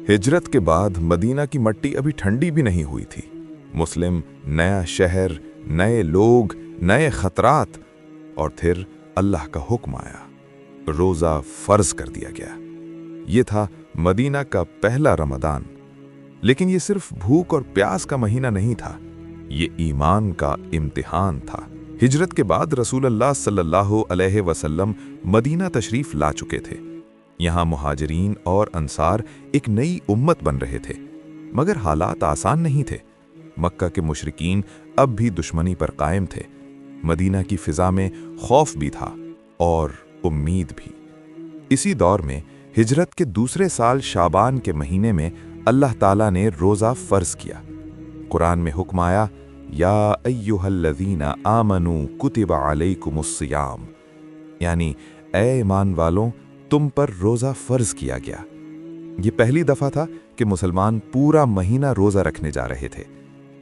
हिजरत के बाद मदीना की मट्टी अभी ठंडी भी नहीं हुई थी। मुस्लिम, नया शहर, नए लोग, नए खतरात, और फिर अल्लाह का हुक्म आया, रोज़ा फ़र्ज कर दिया गया। ये था मदीना का पहला रमदान। लेकिन ये सिर्फ भूख और प्यास का महीना नहीं था, ये ईमान का इम्तिहान था। हिजरत के बाद रसूलुल्लाह सल्लल्लाहु अलैहि वसल्लम मदीना तशरीफ ला चुके थे। यहाँ मुहाजिरीन और अंसार एक नई उम्मत बन रहे थे, मगर हालात आसान नहीं थे। मक्का के मुशरिकीन अब भी दुश्मनी पर कायम थे। मदीना की फिजा में खौफ भी था और उम्मीद भी। इसी दौर में हिजरत के दूसरे साल शाबान के महीने में अल्लाह ताला ने रोज़ा फ़र्ज किया। कुरान में हुक्म आया, या अय्युहल्लज़ीना आमनू कुतिबा अलैकुमुस्सियाम, यानी ऐ ईमान वालों, तुम पर रोज़ा फ़र्ज किया गया। ये पहली दफ़ा था कि मुसलमान पूरा महीना रोज़ा रखने जा रहे थे।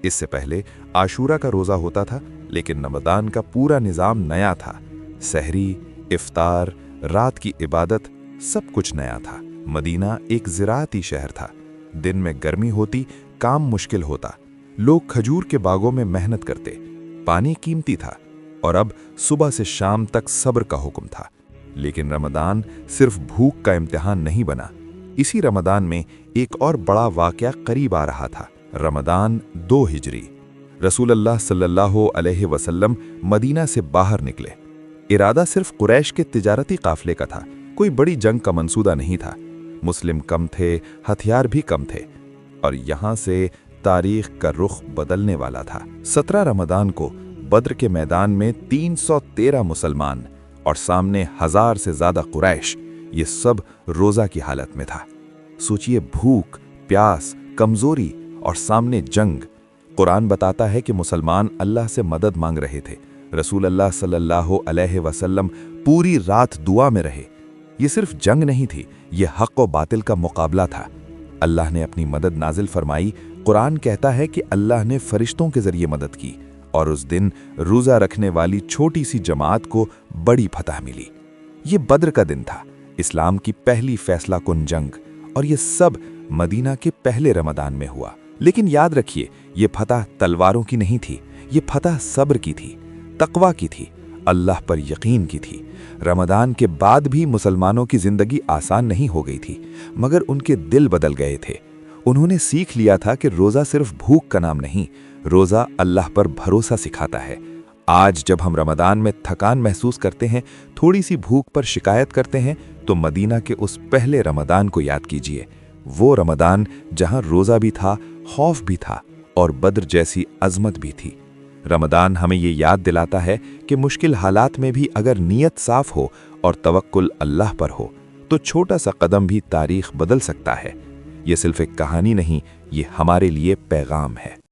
इससे पहले आशूरा का रोज़ा होता था, लेकिन रमदान का पूरा निज़ाम नया था। सहरी, इफ्तार, रात की इबादत, सब कुछ नया था। मदीना एक ज़राअती शहर था। दिन में गर्मी होती, काम मुश्किल होता, लोग खजूर के बागों में मेहनत करते, पानी कीमती था, और अब सुबह से शाम तक सब्र का हुक्म था। लेकिन रमदान सिर्फ भूख का इम्तिहान नहीं बना। इसी रमदान में एक और बड़ा वाक़या करीब आ रहा था। रमदान 2 हिजरी। रसूलुल्लाह सल्लल्लाहु अलैहि वसल्लम मदीना से बाहर निकले। इरादा सिर्फ कुरैश के तिजारती काफले का था, कोई बड़ी जंग का मंसूदा नहीं था। मुस्लिम कम थे, हथियार भी कम थे, और यहाँ से तारीख का रुख बदलने वाला था। 17 रमदान को बद्र के मैदान में 313 मुसलमान और सामने 1000 से ज़्यादा कुरैश, ये सब रोज़ा की हालत में था। सोचिए, भूख, प्यास, कमज़ोरी और सामने जंग। कुरान बताता है कि मुसलमान अल्लाह से मदद मांग रहे थे। रसूलुल्लाह सल्लल्लाहु अलैहि वसल्लम पूरी रात दुआ में रहे। ये सिर्फ जंग नहीं थी, ये हक़ व बातिल का मुकाबला था। अल्लाह ने अपनी मदद नाजिल फरमाई। कुरान कहता है कि अल्लाह ने फरिश्तों के ज़रिए मदद की, और उस दिन रोज़ा रखने वाली छोटी सी जमात को बड़ी फतह मिली। ये बद्र का दिन था, इस्लाम की पहली फैसला कुन जंग, और ये सब मदीना के पहले रमदान में हुआ। लेकिन याद रखिए, ये फतह तलवारों की नहीं थी, ये फतह सब्र की थी, तक़वा की थी, अल्लाह पर यकीन की थी। रमदान के बाद भी मुसलमानों की ज़िंदगी आसान नहीं हो गई थी, मगर उनके दिल बदल गए थे। उन्होंने सीख लिया था कि रोज़ा सिर्फ भूख का नाम नहीं, रोज़ा अल्लाह पर भरोसा सिखाता है। आज जब हम रमदान में थकान महसूस करते हैं, थोड़ी सी भूख पर शिकायत करते हैं, तो मदीना के उस पहले रमदान को याद कीजिए। वो रमदान जहां रोज़ा भी था, खौफ भी था, और बद्र जैसी अज़मत भी थी। रमदान हमें ये याद दिलाता है कि मुश्किल हालात में भी अगर नीयत साफ़ हो और तवक्कुल अल्लाह पर हो, तो छोटा सा कदम भी तारीख बदल सकता है। ये सिर्फ एक कहानी नहीं, ये हमारे लिए पैगाम है।